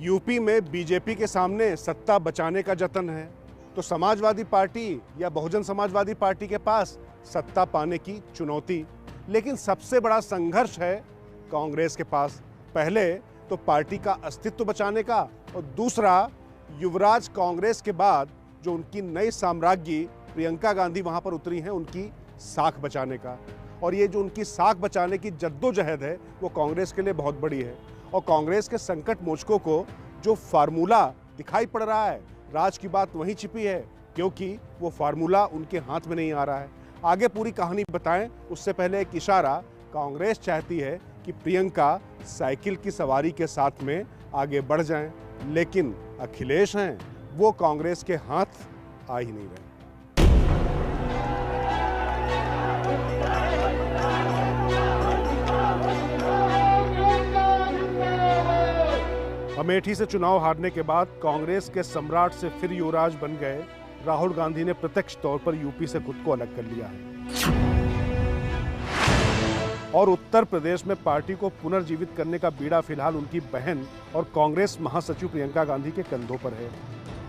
UP में BJP के सामने सत्ता बचाने का जतन है तो समाजवादी पार्टी या बहुजन समाजवादी पार्टी के पास सत्ता पाने की चुनौती। लेकिन सबसे बड़ा संघर्ष है कांग्रेस के पास। पहले तो पार्टी का अस्तित्व बचाने का और दूसरा युवराज कांग्रेस के बाद जो उनकी नई साम्राज्ञी प्रियंका गांधी वहां पर उतरी हैं उनकी साख बचाने का। और ये जो उनकी साख बचाने की जद्दोजहद है वो कांग्रेस के लिए बहुत बड़ी है। और कांग्रेस के संकट मोचकों को जो फार्मूला दिखाई पड़ रहा है, राज की बात वहीं छिपी है, क्योंकि वो फार्मूला उनके हाथ में नहीं आ रहा है। आगे पूरी कहानी बताएं उससे पहले एक इशारा। कांग्रेस चाहती है कि प्रियंका साइकिल की सवारी के साथ में आगे बढ़ जाएं, लेकिन अखिलेश हैं वो कांग्रेस के हाथ आ ही नहीं रहे। अमेठी से चुनाव हारने के बाद कांग्रेस के सम्राट से फिर युवराज बन गए राहुल गांधी ने प्रत्यक्ष तौर पर यूपी से खुद को अलग कर लिया है और उत्तर प्रदेश में पार्टी को पुनर्जीवित करने का बीड़ा फिलहाल उनकी बहन और कांग्रेस महासचिव प्रियंका गांधी के कंधों पर है।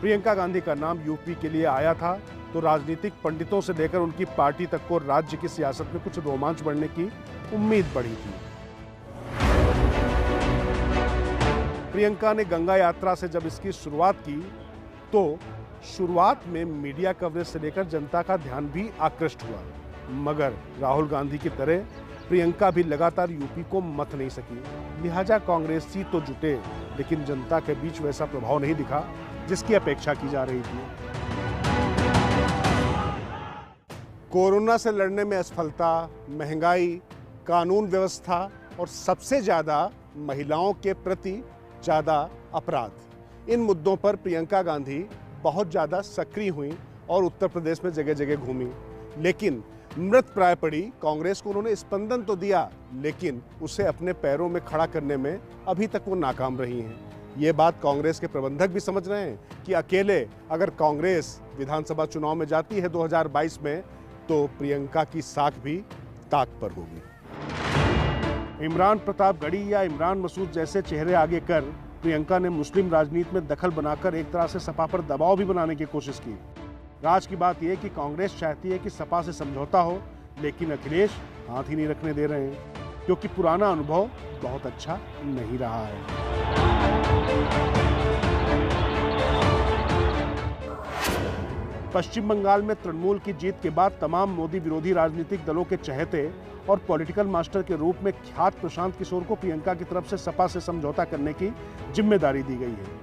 प्रियंका गांधी का नाम यूपी के लिए आया था तो राजनीतिक पंडितों से लेकर उनकी पार्टी तक को राज्य की सियासत में कुछ रोमांच बढ़ने की उम्मीद बढ़ी थी। प्रियंका ने गंगा यात्रा से जब इसकी शुरुआत की तो शुरुआत में मीडिया कवरेज से लेकर जनता का ध्यान भी आकृष्ट हुआ, मगर राहुल गांधी की तरह प्रियंका भी लगातार यूपी को मथ नहीं सकी। लिहाजा कांग्रेसी तो जुटे लेकिन जनता के बीच वैसा प्रभाव नहीं दिखा जिसकी अपेक्षा की जा रही थी। कोरोना से लड़ने में असफलता, महंगाई, कानून व्यवस्था और सबसे ज्यादा महिलाओं के प्रति ज्यादा अपराध, इन मुद्दों पर प्रियंका गांधी बहुत ज्यादा सक्रिय हुई और उत्तर प्रदेश में जगह जगह घूमी। लेकिन मृत प्राय पड़ी कांग्रेस को उन्होंने स्पंदन तो दिया, लेकिन उसे अपने पैरों में खड़ा करने में अभी तक वो नाकाम रही हैं। ये बात कांग्रेस के प्रबंधक भी समझ रहे हैं कि अकेले अगर कांग्रेस विधानसभा चुनाव में जाती है 2022 में तो प्रियंका की साख भी ताक पर होगी। इमरान प्रतापगढ़ी या इमरान मसूद जैसे चेहरे आगे कर प्रियंका ने मुस्लिम राजनीति में दखल बनाकर एक तरह से सपा पर दबाव भी बनाने की कोशिश की। राज की बात यह कि कांग्रेस चाहती है कि सपा से समझौता हो, लेकिन अखिलेश हाथ ही नहीं रखने दे रहे हैं, क्योंकि पुराना अनुभव बहुत अच्छा नहीं रहा है। पश्चिम बंगाल में तृणमूल की जीत के बाद तमाम मोदी विरोधी राजनीतिक दलों के चहेते और पॉलिटिकल मास्टर के रूप में ख्यात प्रशांत किशोर को प्रियंका की तरफ से सपा से समझौता करने की जिम्मेदारी दी गई है।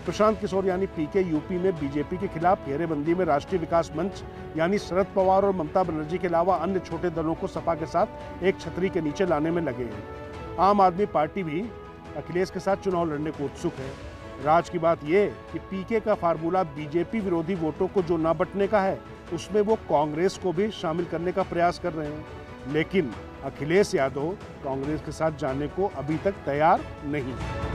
प्रशांत किशोर यानी पीके यूपी में बीजेपी के खिलाफ घेरेबंदी में राष्ट्रीय विकास मंच यानी शरद पवार और ममता बनर्जी के अलावा अन्य छोटे दलों को सपा के साथ एक छतरी के नीचे लाने में लगे हैं। आम आदमी पार्टी भी अखिलेश के साथ चुनाव लड़ने को उत्सुक है। राज की बात यह कि पीके का फार्मूला बीजेपी विरोधी वोटों को जो ना बंटने का है उसमें वो कांग्रेस को भी शामिल करने का प्रयास कर रहे हैं, लेकिन अखिलेश यादव कांग्रेस के साथ जाने को अभी तक तैयार नहीं है।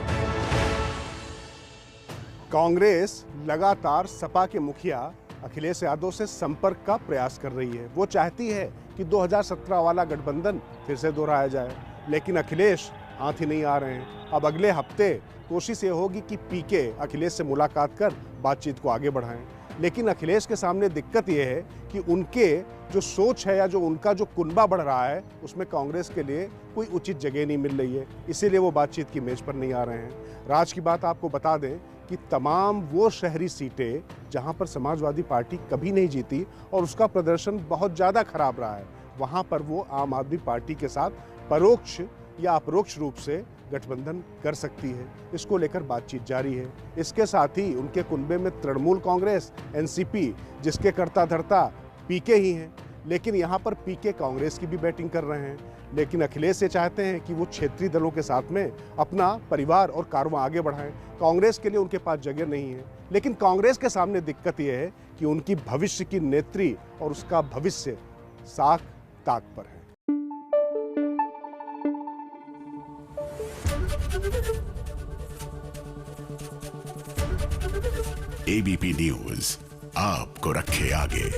कांग्रेस लगातार सपा के मुखिया अखिलेश यादव से संपर्क का प्रयास कर रही है। वो चाहती है कि 2017 वाला गठबंधन फिर से दोहराया जाए, लेकिन अखिलेश हाथ ही नहीं आ रहे हैं। अब अगले हफ्ते कोशिश ये होगी कि पीके अखिलेश से मुलाकात कर बातचीत को आगे बढ़ाएं, लेकिन अखिलेश के सामने दिक्कत यह है कि उनके जो सोच है या जो उनका जो कुनबा बढ़ रहा है उसमें कांग्रेस के लिए कोई उचित जगह नहीं मिल रही है, इसीलिए वो बातचीत की मेज पर नहीं आ रहे हैं। राज की बात आपको बता दें कि तमाम वो शहरी सीटें जहां पर समाजवादी पार्टी कभी नहीं जीती और उसका प्रदर्शन बहुत ज़्यादा खराब रहा है, वहां पर वो आम आदमी पार्टी के साथ परोक्ष या अपरोक्ष रूप से गठबंधन कर सकती है। इसको लेकर बातचीत जारी है। इसके साथ ही उनके कुनबे में तृणमूल कांग्रेस, एनसीपी, जिसके कर्ता धर्ता पीके ही हैं, लेकिन यहाँ पर पीके कांग्रेस की भी बैटिंग कर रहे हैं। लेकिन अखिलेश ये चाहते हैं कि वो क्षेत्रीय दलों के साथ में अपना परिवार और कारवां आगे बढ़ाएं। कांग्रेस के लिए उनके पास जगह नहीं है, लेकिन कांग्रेस के सामने दिक्कत यह है कि उनकी भविष्य की नेत्री और उसका भविष्य साख ताक पर है। एबीपी न्यूज आपको रखे आगे।